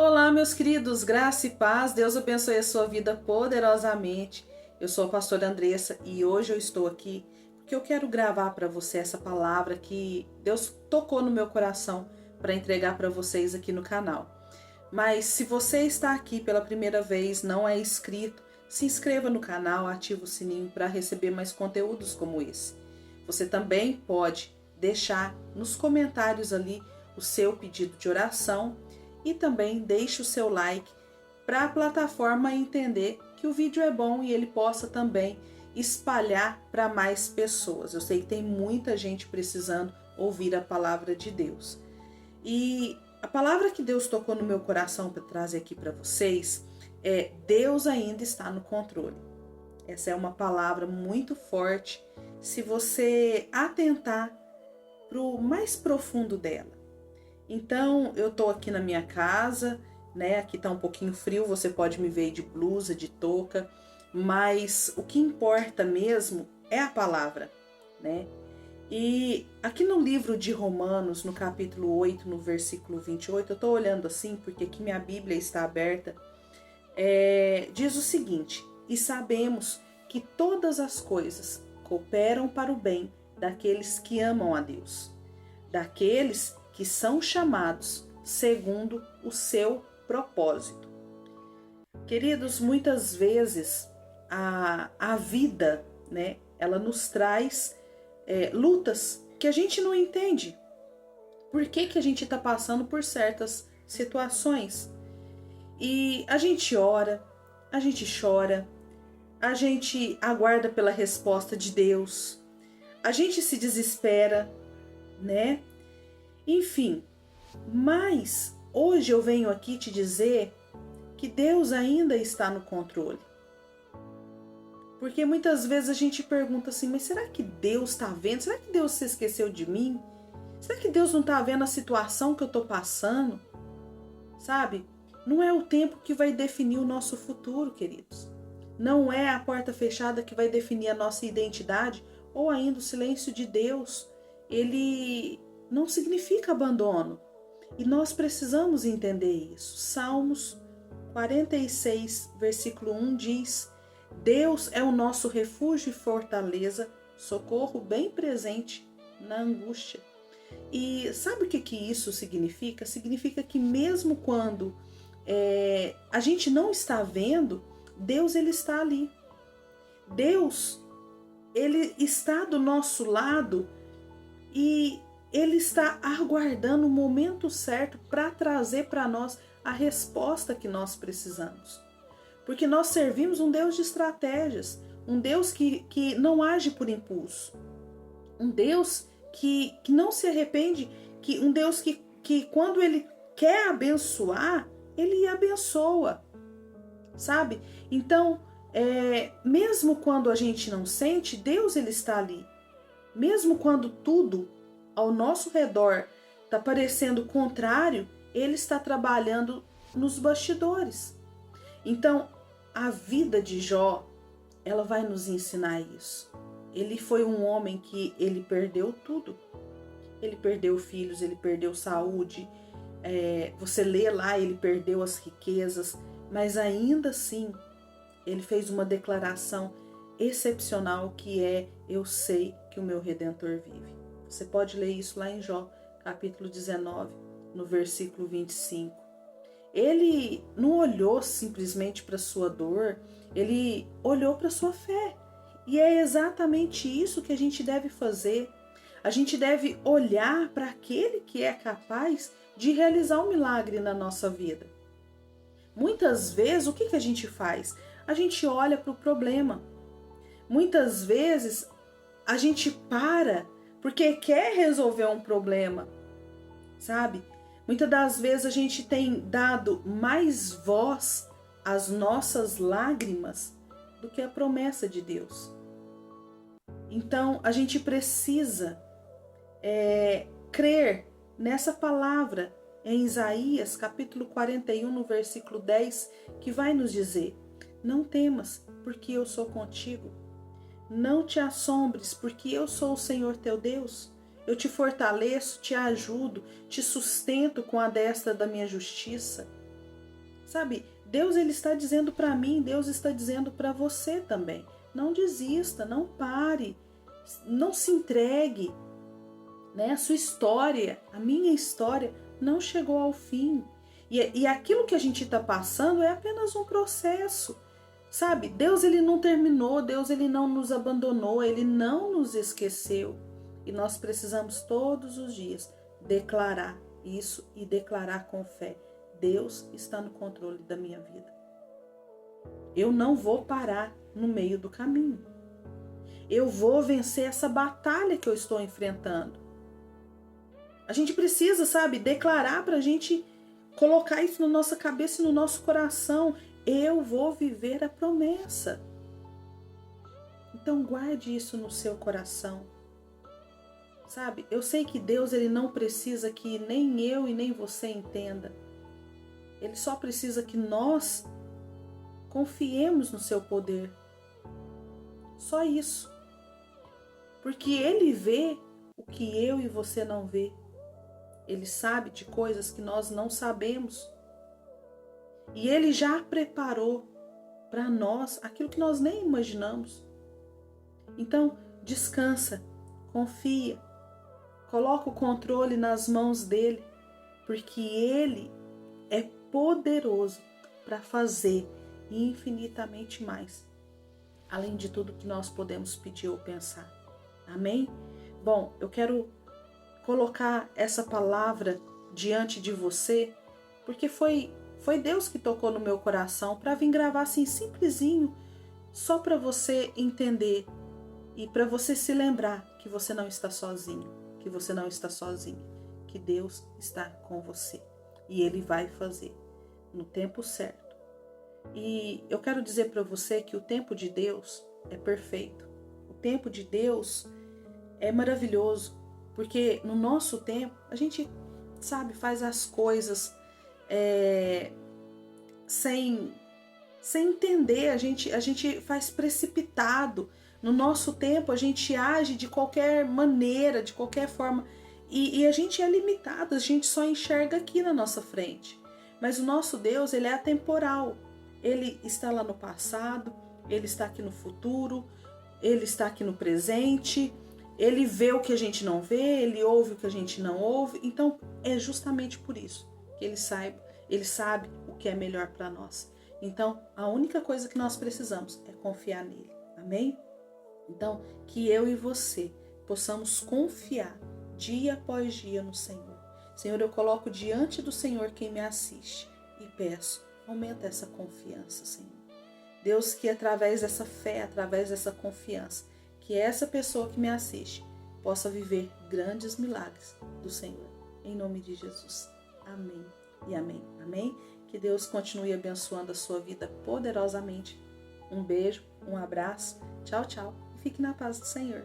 Olá, meus queridos, graça e paz, Deus abençoe a sua vida poderosamente. Eu sou a pastora Andressa e hoje eu estou aqui porque eu quero gravar para você essa palavra que Deus tocou no meu coração para entregar para vocês aqui no canal. Mas se você está aqui pela primeira vez, não é inscrito, se inscreva no canal, ative o sininho para receber mais conteúdos como esse. Você também pode deixar nos comentários ali o seu pedido de oração e também deixe o seu like para a plataforma entender que o vídeo é bom e ele possa também espalhar para mais pessoas. Eu sei que tem muita gente precisando ouvir a palavra de Deus. E a palavra que Deus tocou no meu coração para trazer aqui para vocês é: Deus ainda está no controle. Essa é uma palavra muito forte se você atentar para o mais profundo dela. Então, eu tô aqui na minha casa, né? Aqui tá um pouquinho frio, você pode me ver de blusa, de touca, mas o que importa mesmo é a palavra, né? E aqui no livro de Romanos, no capítulo 8, no versículo 28, eu tô olhando assim porque aqui minha Bíblia está aberta, diz o seguinte: e sabemos que todas as coisas cooperam para o bem daqueles que amam a Deus, daqueles que são chamados segundo o seu propósito. Queridos, muitas vezes a vida, né, ela nos traz lutas que a gente não entende. Por que a gente está passando por certas situações? E a gente ora, a gente chora, a gente aguarda pela resposta de Deus, a gente se desespera, né? Enfim, mas hoje eu venho aqui te dizer que Deus ainda está no controle. Porque muitas vezes a gente pergunta assim: mas será que Deus está vendo? Será que Deus se esqueceu de mim? Será que Deus não está vendo a situação que eu estou passando? Sabe? Não é o tempo que vai definir o nosso futuro, queridos. Não é a porta fechada que vai definir a nossa identidade ou ainda o silêncio de Deus. Ele não significa abandono. E nós precisamos entender isso. Salmos 46, versículo 1 diz: Deus é o nosso refúgio e fortaleza, socorro bem presente na angústia. E sabe o que isso significa? Significa que mesmo quando a gente não está vendo, Deus ele está ali. Deus ele está do nosso lado e Ele está aguardando o momento certo para trazer para nós a resposta que nós precisamos. Porque nós servimos um Deus de estratégias, um Deus que não age por impulso, um Deus que não se arrepende, um Deus que quando Ele quer abençoar, Ele abençoa, sabe? Então, mesmo quando a gente não sente, Deus ele está ali. Mesmo quando tudo ao nosso redor está parecendo contrário, ele está trabalhando nos bastidores. Então, a vida de Jó, ela vai nos ensinar isso. Ele foi um homem que ele perdeu tudo. Ele perdeu filhos, ele perdeu saúde. Você lê lá, ele perdeu as riquezas, mas ainda assim, ele fez uma declaração excepcional que é: eu sei que o meu Redentor vive. Você pode ler isso lá em Jó, capítulo 19, no versículo 25. Ele não olhou simplesmente para a sua dor, ele olhou para a sua fé. E é exatamente isso que a gente deve fazer. A gente deve olhar para aquele que é capaz de realizar um milagre na nossa vida. Muitas vezes, o que a gente faz? A gente olha para o problema. Muitas vezes, a gente para porque quer resolver um problema, sabe? Muitas das vezes a gente tem dado mais voz às nossas lágrimas do que a promessa de Deus. Então, a gente precisa crer nessa palavra em Isaías, capítulo 41, no versículo 10, que vai nos dizer: não temas, porque eu sou contigo. Não te assombres, porque eu sou o Senhor teu Deus. Eu te fortaleço, te ajudo, te sustento com a destra da minha justiça. Sabe, Deus ele está dizendo para mim, Deus está dizendo para você também. Não desista, não pare, não se entregue, né? A sua história, a minha história não chegou ao fim. E aquilo que a gente está passando é apenas um processo, sabe? Deus ele não terminou, Deus ele não nos abandonou, ele não nos esqueceu. E nós precisamos todos os dias declarar isso e declarar com fé: Deus está no controle da minha vida. Eu não vou parar no meio do caminho. Eu vou vencer essa batalha que eu estou enfrentando. A gente precisa, sabe, declarar para a gente colocar isso na nossa cabeça e no nosso coração. Eu vou viver a promessa. Então guarde isso no seu coração. Sabe, eu sei que Deus ele não precisa que nem eu e nem você entenda. Ele só precisa que nós confiemos no seu poder. Só isso. Porque ele vê o que eu e você não vê. Ele sabe de coisas que nós não sabemos. E ele já preparou para nós aquilo que nós nem imaginamos. Então, descansa, confia, coloca o controle nas mãos dele, porque ele é poderoso para fazer infinitamente mais, além de tudo que nós podemos pedir ou pensar. Amém? Bom, eu quero colocar essa palavra diante de você, porque foi Deus que tocou no meu coração para vir gravar assim simplesinho, só para você entender e para você se lembrar que você não está sozinho, que você não está sozinha, que Deus está com você e Ele vai fazer no tempo certo. E eu quero dizer para você que o tempo de Deus é perfeito, o tempo de Deus é maravilhoso, porque no nosso tempo a gente, sabe, faz as coisas sem entender, a gente faz precipitado. No nosso tempo a gente age de qualquer maneira, de qualquer forma, e a gente é limitado, a gente só enxerga aqui na nossa frente. Mas o nosso Deus, ele é atemporal, ele está lá no passado, ele está aqui no futuro, ele está aqui no presente, ele vê o que a gente não vê, ele ouve o que a gente não ouve. Então é justamente por isso que ele sabe o que é melhor para nós. Então a única coisa que nós precisamos é confiar nele. Amém? Então que eu e você possamos confiar dia após dia no Senhor. Senhor, eu coloco diante do Senhor quem me assiste e peço, aumenta essa confiança, Senhor. Deus, que através dessa fé, através dessa confiança, que essa pessoa que me assiste possa viver grandes milagres do Senhor. Em nome de Jesus. Amém e amém. Amém? Que Deus continue abençoando a sua vida poderosamente. Um beijo, um abraço. Tchau, tchau. E fique na paz do Senhor.